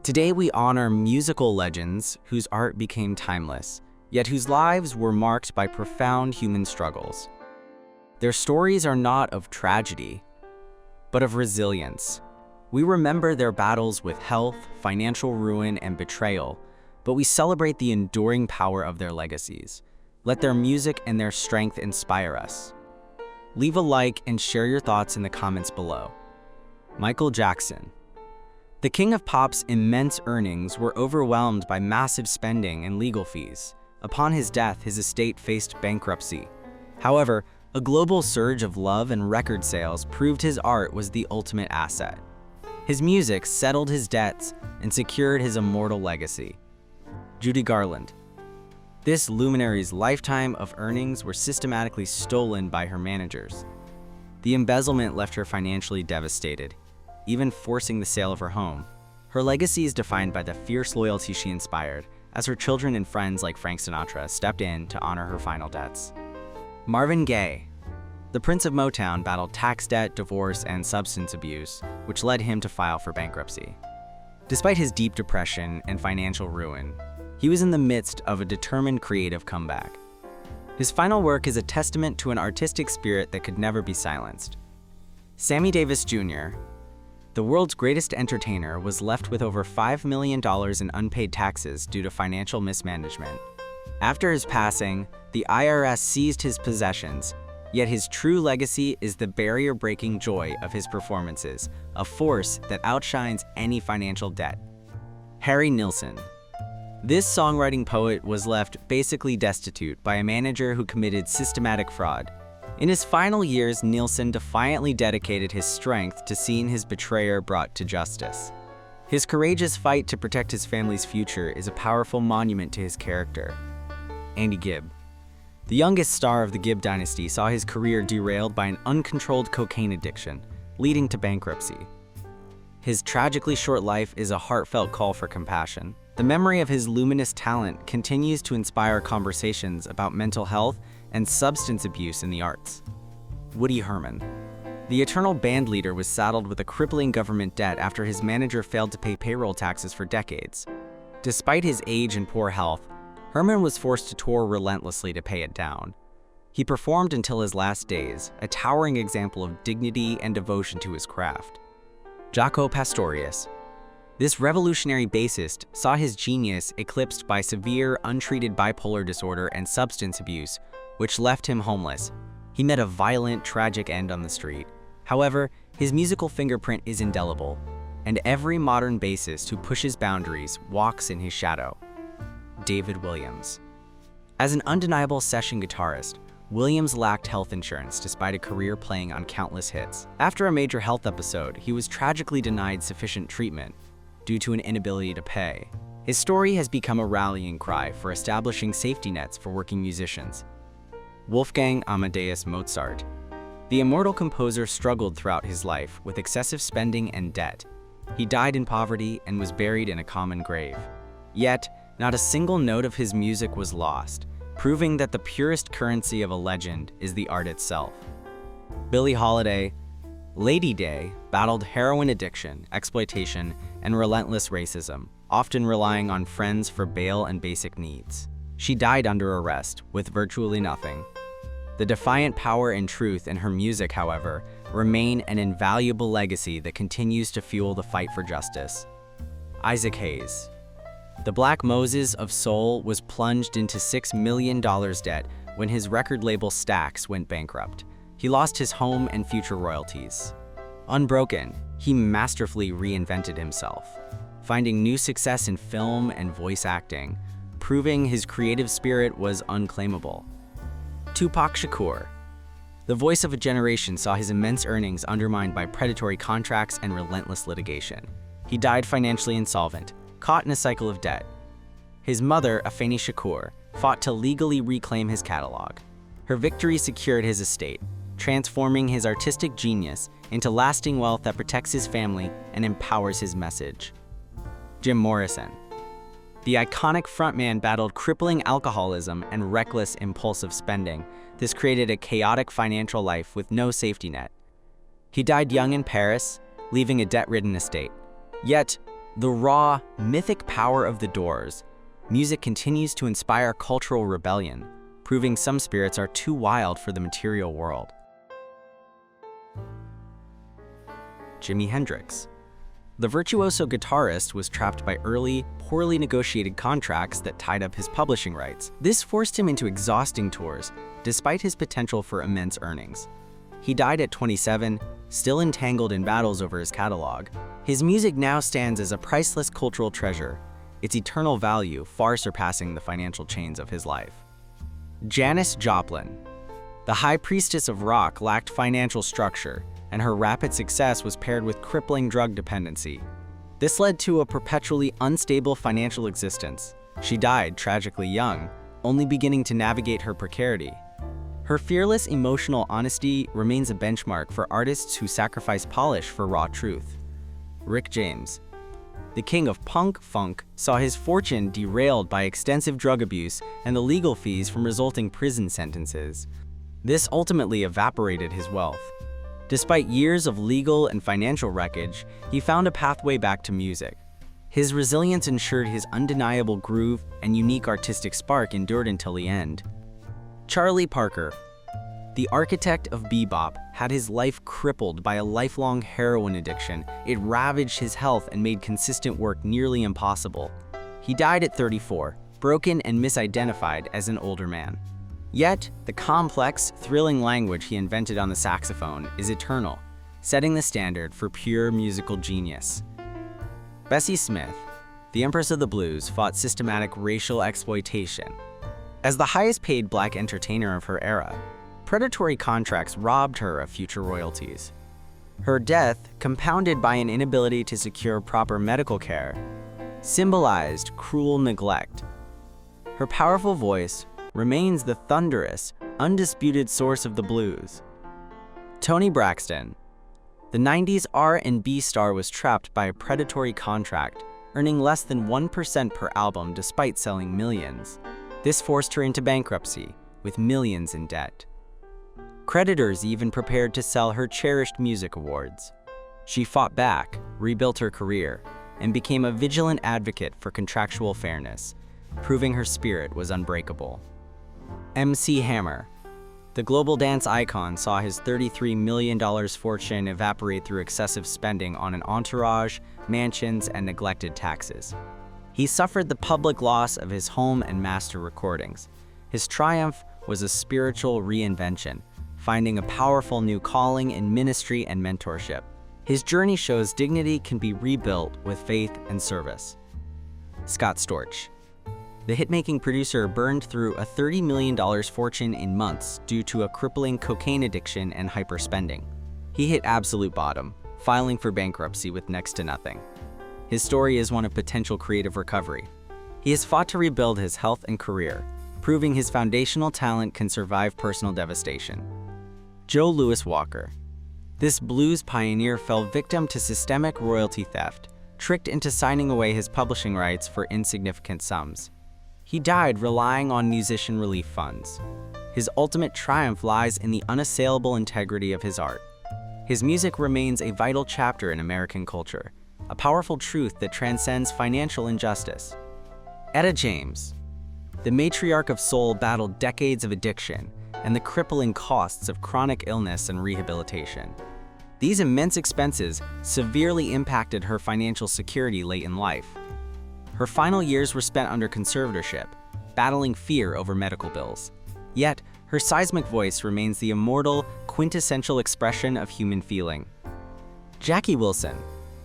Today we honor musical legends whose art became timeless, yet whose lives were marked by profound human struggles. Their stories are not of tragedy, but of resilience. We remember their battles with health, financial ruin, and betrayal, but we celebrate the enduring power of their legacies. Let their music and their strength inspire us. Leave a like and share your thoughts in the comments below. Michael Jackson. The king of pop's immense earnings were overwhelmed by massive spending and legal fees. Upon his death, his estate faced bankruptcy. However, a global surge of love and record sales proved his art was the ultimate asset. His music settled his debts and secured his immortal legacy. Judy Garland. This luminary's lifetime of earnings were systematically stolen by her managers. The embezzlement left her financially devastated, even forcing the sale of her home. Her legacy is defined by the fierce loyalty she inspired, as her children and friends like Frank Sinatra stepped in to honor her final debts. Marvin Gaye. The Prince of Motown battled tax debt, divorce, and substance abuse, which led him to file for bankruptcy. Despite his deep depression and financial ruin, he was in the midst of a determined creative comeback. His final work is a testament to an artistic spirit that could never be silenced. Sammy Davis Jr., the world's greatest entertainer, was left with over $5 million in unpaid taxes due to financial mismanagement. After his passing, the IRS seized his possessions, yet his true legacy is the barrier-breaking joy of his performances, a force that outshines any financial debt. Harry Nilsson. This songwriting poet was left basically destitute by a manager who committed systematic fraud. In his final years, Nilsson defiantly dedicated his strength to seeing his betrayer brought to justice. His courageous fight to protect his family's future is a powerful monument to his character. Andy Gibb. The youngest star of the Gibb dynasty saw his career derailed by an uncontrolled cocaine addiction, leading to bankruptcy. His tragically short life is a heartfelt call for compassion. The memory of his luminous talent continues to inspire conversations about mental health and substance abuse in the arts. Woody Herman. The eternal band leader was saddled with a crippling government debt after his manager failed to pay payroll taxes for decades. Despite his age and poor health, Herman was forced to tour relentlessly to pay it down. He performed until his last days, a towering example of dignity and devotion to his craft. Jaco Pastorius. This revolutionary bassist saw his genius eclipsed by severe, untreated bipolar disorder and substance abuse, which left him homeless. He met a violent, tragic end on the street. However, his musical fingerprint is indelible, and every modern bassist who pushes boundaries walks in his shadow. David Williams. As an undeniable session guitarist, Williams lacked health insurance despite a career playing on countless hits. After a major health episode, he was tragically denied sufficient treatment due to an inability to pay. His story has become a rallying cry for establishing safety nets for working musicians. Wolfgang Amadeus Mozart. The immortal composer struggled throughout his life with excessive spending and debt. He died in poverty and was buried in a common grave. Yet, not a single note of his music was lost, proving that the purest currency of a legend is the art itself. Billie Holiday. Lady Day battled heroin addiction, exploitation, and relentless racism, often relying on friends for bail and basic needs. She died under arrest, with virtually nothing. The defiant power and truth in her music, however, remain an invaluable legacy that continues to fuel the fight for justice. Isaac Hayes. The Black Moses of soul was plunged into $6 million debt when his record label Stax went bankrupt. He lost his home and future royalties. Unbroken, he masterfully reinvented himself, finding new success in film and voice acting, proving his creative spirit was unclaimable. Tupac Shakur. The voice of a generation saw his immense earnings undermined by predatory contracts and relentless litigation. He died financially insolvent, caught in a cycle of debt. His mother, Afeni Shakur, fought to legally reclaim his catalog. Her victory secured his estate, transforming his artistic genius into lasting wealth that protects his family and empowers his message. Jim Morrison. The iconic frontman battled crippling alcoholism and reckless, impulsive spending. This created a chaotic financial life with no safety net. He died young in Paris, leaving a debt-ridden estate. Yet, The raw, mythic power of the Doors, music continues to inspire cultural rebellion, proving some spirits are too wild for the material world. Jimi Hendrix. The virtuoso guitarist was trapped by early, poorly negotiated contracts that tied up his publishing rights. This forced him into exhausting tours, despite his potential for immense earnings. He died at 27, still entangled in battles over his catalog. His music now stands as a priceless cultural treasure, its eternal value far surpassing the financial chains of his life. Janis Joplin. The high priestess of rock lacked financial structure, and her rapid success was paired with crippling drug dependency. This led to a perpetually unstable financial existence. She died tragically young, only beginning to navigate her precarity. Her fearless emotional honesty remains a benchmark for artists who sacrifice polish for raw truth. Rick James. The king of punk-funk saw his fortune derailed by extensive drug abuse and the legal fees from resulting prison sentences. This ultimately evaporated his wealth. Despite years of legal and financial wreckage, he found a pathway back to music. His resilience ensured his undeniable groove and unique artistic spark endured until the end. Charlie Parker. The architect of bebop had his life crippled by a lifelong heroin addiction. It ravaged his health and made consistent work nearly impossible. He died at 34, broken and misidentified as an older man. Yet, the complex, thrilling language he invented on the saxophone is eternal, setting the standard for pure musical genius. Bessie Smith, the Empress of the Blues, fought systematic racial exploitation. As the highest-paid black entertainer of her era, predatory contracts robbed her of future royalties. Her death, compounded by an inability to secure proper medical care, symbolized cruel neglect. Her powerful voice remains the thunderous, undisputed source of the blues. Toni Braxton. The 90s R&B star was trapped by a predatory contract, earning less than 1% per album despite selling millions. This forced her into bankruptcy, with millions in debt. Creditors even prepared to sell her cherished music awards. She fought back, rebuilt her career, and became a vigilant advocate for contractual fairness, proving her spirit was unbreakable. MC Hammer. The global dance icon saw his $33 million fortune evaporate through excessive spending on an entourage, mansions, and neglected taxes. He suffered the public loss of his home and master recordings. His triumph was a spiritual reinvention, finding a powerful new calling in ministry and mentorship. His journey shows dignity can be rebuilt with faith and service. Scott Storch. The hit-making producer burned through a $30 million fortune in months due to a crippling cocaine addiction and hyperspending. He hit absolute bottom, filing for bankruptcy with next to nothing. His story is one of potential creative recovery. He has fought to rebuild his health and career, proving his foundational talent can survive personal devastation. Joe Louis Walker. This blues pioneer fell victim to systemic royalty theft, tricked into signing away his publishing rights for insignificant sums. He died relying on musician relief funds. His ultimate triumph lies in the unassailable integrity of his art. His music remains a vital chapter in American culture, a powerful truth that transcends financial injustice. Etta James. The matriarch of soul battled decades of addiction and the crippling costs of chronic illness and rehabilitation. These immense expenses severely impacted her financial security late in life. Her final years were spent under conservatorship, battling fear over medical bills. Yet, her seismic voice remains the immortal, quintessential expression of human feeling. Jackie Wilson.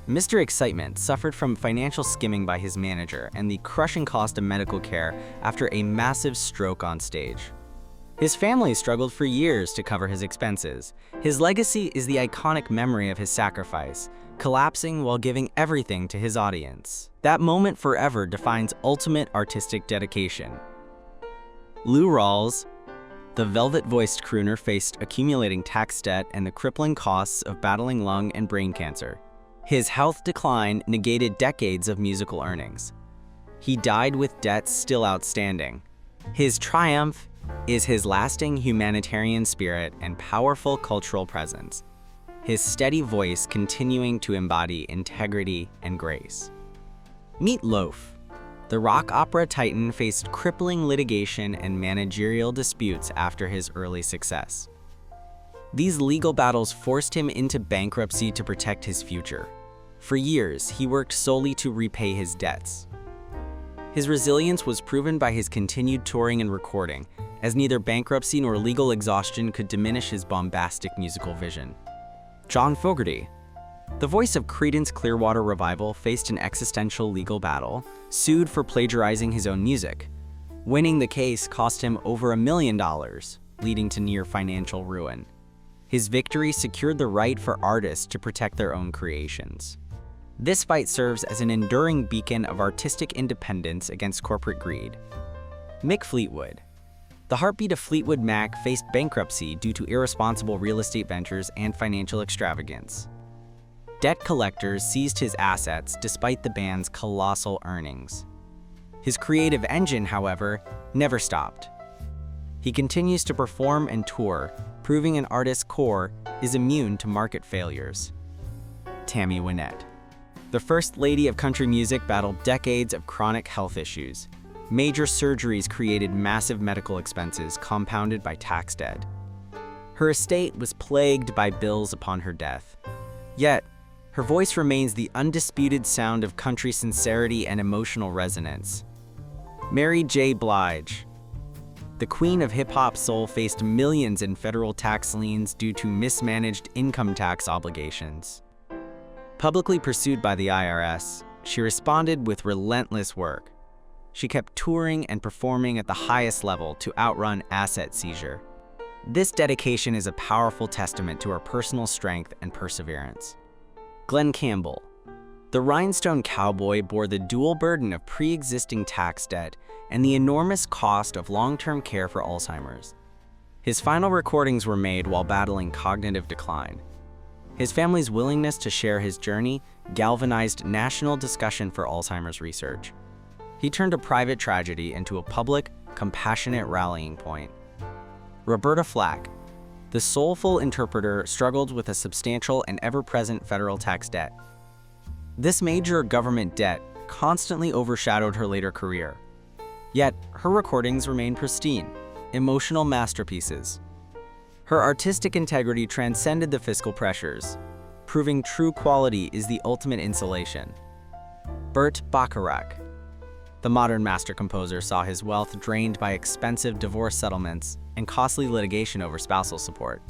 Mr. Excitement suffered from financial skimming by his manager and the crushing cost of medical care after a massive stroke on stage. His family struggled for years to cover his expenses. His legacy is the iconic memory of his sacrifice, collapsing while giving everything to his audience. That moment forever defines ultimate artistic dedication. Lou Rawls. The velvet-voiced crooner faced accumulating tax debt and the crippling costs of battling lung and brain cancer. His health decline negated decades of musical earnings. He died with debts still outstanding. His triumph is his lasting humanitarian spirit and powerful cultural presence, his steady voice continuing to embody integrity and grace. Meet Loaf. The rock opera titan faced crippling litigation and managerial disputes after his early success. These legal battles forced him into bankruptcy to protect his future. For years, he worked solely to repay his debts. His resilience was proven by his continued touring and recording, as neither bankruptcy nor legal exhaustion could diminish his bombastic musical vision. John Fogerty. The voice of Creedence Clearwater Revival faced an existential legal battle, sued for plagiarizing his own music. Winning the case cost him over $1 million, leading to near financial ruin. His victory secured the right for artists to protect their own creations. This fight serves as an enduring beacon of artistic independence against corporate greed. Mick Fleetwood. The heartbeat of Fleetwood Mac faced bankruptcy due to irresponsible real estate ventures and financial extravagance. Debt collectors seized his assets despite the band's colossal earnings. His creative engine, however, never stopped. He continues to perform and tour, proving an artist's core is immune to market failures. Tammy Wynette. The First Lady of country music battled decades of chronic health issues. Major surgeries created massive medical expenses compounded by tax debt. Her estate was plagued by bills upon her death. Yet, her voice remains the undisputed sound of country sincerity and emotional resonance. Mary J. Blige. The queen of hip-hop soul faced millions in federal tax liens due to mismanaged income tax obligations. Publicly pursued by the IRS, she responded with relentless work. She kept touring and performing at the highest level to outrun asset seizure. This dedication is a powerful testament to her personal strength and perseverance. Glenn Campbell. The Rhinestone Cowboy bore the dual burden of pre-existing tax debt and the enormous cost of long-term care for Alzheimer's. His final recordings were made while battling cognitive decline. His family's willingness to share his journey galvanized national discussion for Alzheimer's research. He turned a private tragedy into a public, compassionate rallying point. Roberta Flack. The soulful interpreter struggled with a substantial and ever-present federal tax debt. This major government debt constantly overshadowed her later career. Yet, her recordings remain pristine, emotional masterpieces. Her artistic integrity transcended the fiscal pressures, proving true quality is the ultimate insulation. Burt Bacharach. The modern master composer saw his wealth drained by expensive divorce settlements and costly litigation over spousal support.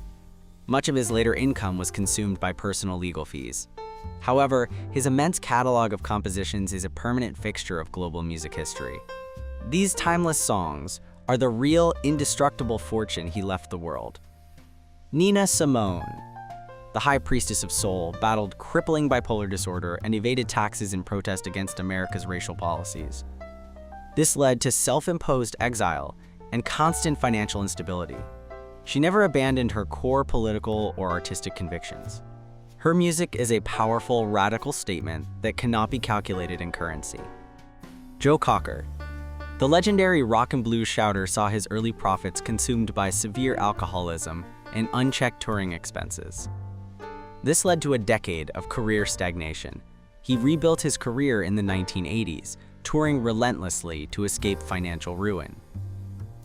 Much of his later income was consumed by personal legal fees. However, his immense catalog of compositions is a permanent fixture of global music history. These timeless songs are the real, indestructible fortune he left the world. Nina Simone. The high priestess of soul battled crippling bipolar disorder and evaded taxes in protest against America's racial policies. This led to self-imposed exile and constant financial instability. She never abandoned her core political or artistic convictions. Her music is a powerful, radical statement that cannot be calculated in currency. Joe Cocker. The legendary rock and blues shouter saw his early profits consumed by severe alcoholism and unchecked touring expenses. This led to a decade of career stagnation. He rebuilt his career in the 1980s, touring relentlessly to escape financial ruin.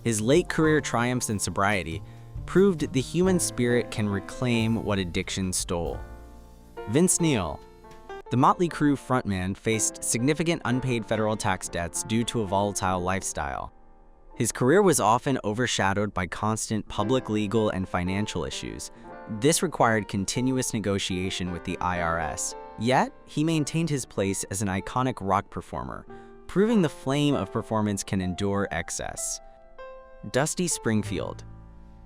His late career triumphs in sobriety proved the human spirit can reclaim what addiction stole. Vince Neil. The Motley Crue frontman faced significant unpaid federal tax debts due to a volatile lifestyle. His career was often overshadowed by constant public legal and financial issues. This required continuous negotiation with the IRS. Yet, he maintained his place as an iconic rock performer, proving the flame of performance can endure excess. Dusty Springfield.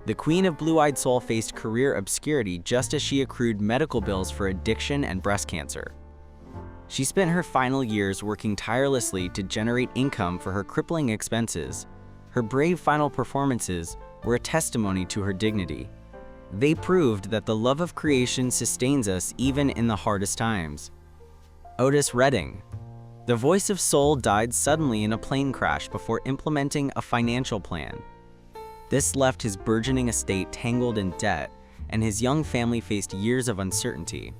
The queen of blue-eyed soul faced career obscurity just as she accrued medical bills for addiction and breast cancer. She spent her final years working tirelessly to generate income for her crippling expenses. Her brave final performances were a testimony to her dignity. They proved that the love of creation sustains us even in the hardest times. Otis Redding. The voice of soul died suddenly in a plane crash before implementing a financial plan. This left his burgeoning estate tangled in debt, and his young family faced years of uncertainty.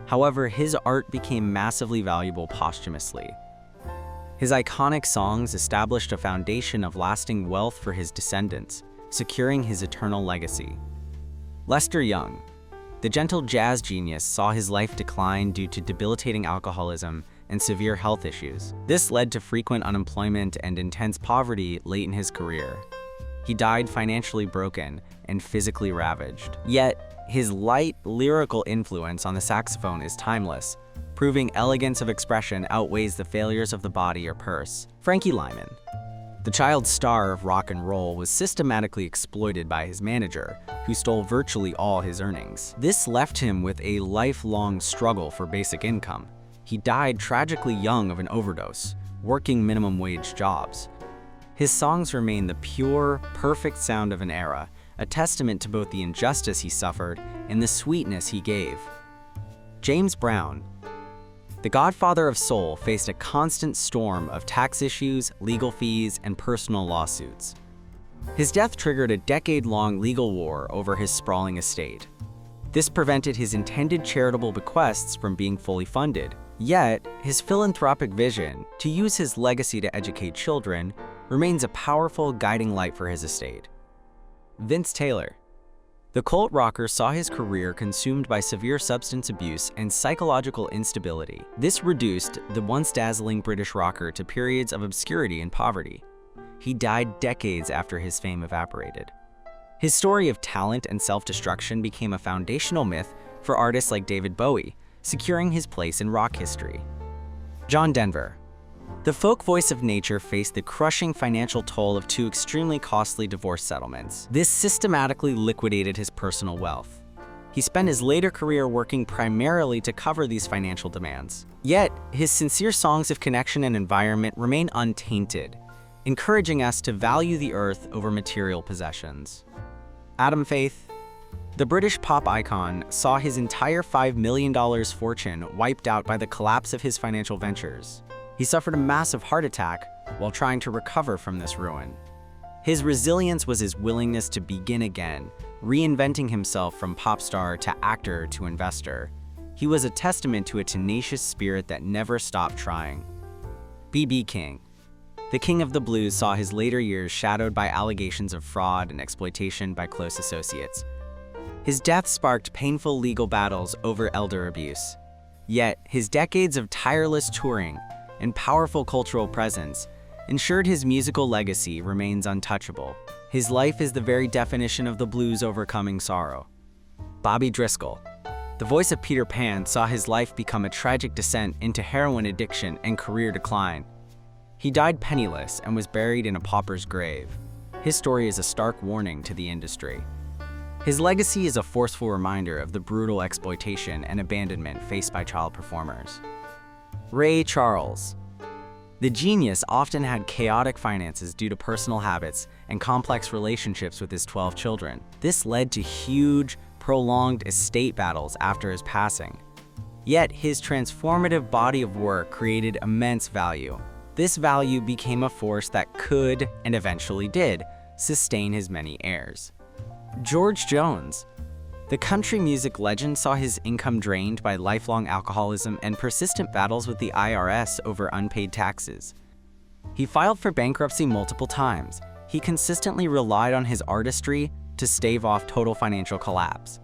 However, his art became massively valuable posthumously. His iconic songs established a foundation of lasting wealth for his descendants, securing his eternal legacy. Lester Young, the gentle jazz genius, saw his life decline due to debilitating alcoholism and severe health issues. This led to frequent unemployment and intense poverty late in his career. He died financially broken and physically ravaged. Yet, his light, lyrical influence on the saxophone is timeless, proving elegance of expression outweighs the failures of the body or purse. Frankie Lyman, the child star of rock and roll, was systematically exploited by his manager, who stole virtually all his earnings. This left him with a lifelong struggle for basic income. He died tragically young of an overdose, working minimum wage jobs. His songs remain the pure, perfect sound of an era, a testament to both the injustice he suffered and the sweetness he gave. James Brown, the godfather of soul, faced a constant storm of tax issues, legal fees, and personal lawsuits. His death triggered a decade-long legal war over his sprawling estate. This prevented his intended charitable bequests from being fully funded. Yet, his philanthropic vision, to use his legacy to educate children, remains a powerful guiding light for his estate. Vince Taylor, the cult rocker, saw his career consumed by severe substance abuse and psychological instability. This reduced the once dazzling British rocker to periods of obscurity and poverty. He died decades after his fame evaporated. His story of talent and self-destruction became a foundational myth for artists like David Bowie, securing his place in rock history. John Denver, the folk voice of nature, faced the crushing financial toll of 2 extremely costly divorce settlements. This systematically liquidated his personal wealth. He spent his later career working primarily to cover these financial demands. Yet, his sincere songs of connection and environment remain untainted, encouraging us to value the earth over material possessions. Adam Faith, the British pop icon, saw his entire $5 million fortune wiped out by the collapse of his financial ventures. He suffered a massive heart attack while trying to recover from this ruin. His resilience was his willingness to begin again, reinventing himself from pop star to actor to investor. He was a testament to a tenacious spirit that never stopped trying. B.B. King, the king of the blues, saw his later years shadowed by allegations of fraud and exploitation by close associates. His death sparked painful legal battles over elder abuse. Yet, his decades of tireless touring and powerful cultural presence ensured his musical legacy remains untouchable. His life is the very definition of the blues overcoming sorrow. Bobby Driscoll, the voice of Peter Pan, saw his life become a tragic descent into heroin addiction and career decline. He died penniless and was buried in a pauper's grave. His story is a stark warning to the industry. His legacy is a forceful reminder of the brutal exploitation and abandonment faced by child performers. Ray Charles, the genius, often had chaotic finances due to personal habits and complex relationships with his 12 children. This led to huge, prolonged estate battles after his passing. Yet his transformative body of work created immense value. This value became a force that could, and eventually did, sustain his many heirs. George Jones, the country music legend, saw his income drained by lifelong alcoholism and persistent battles with the IRS over unpaid taxes. He filed for bankruptcy multiple times. He consistently relied on his artistry to stave off total financial collapse.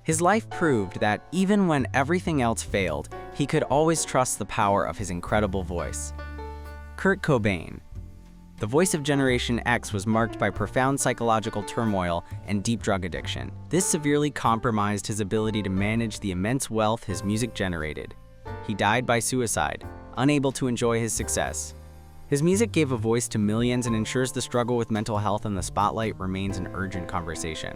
His life proved that even when everything else failed, he could always trust the power of his incredible voice. Kurt Cobain, the voice of Generation X, was marked by profound psychological turmoil and deep drug addiction. This severely compromised his ability to manage the immense wealth his music generated. He died by suicide, unable to enjoy his success. His music gave a voice to millions and ensures the struggle with mental health in the spotlight remains an urgent conversation.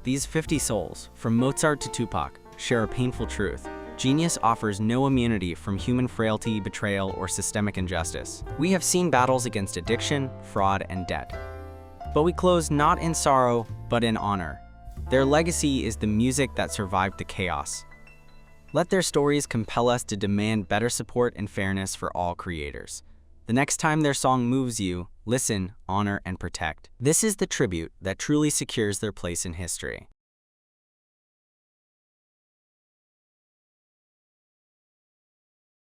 These 50 souls, from Mozart to Tupac, share a painful truth. Genius offers no immunity from human frailty, betrayal, or systemic injustice. We have seen battles against addiction, fraud, and debt. But we close not in sorrow, but in honor. Their legacy is the music that survived the chaos. Let their stories compel us to demand better support and fairness for all creators. The next time their song moves you, listen, honor, and protect. This is the tribute that truly secures their place in history.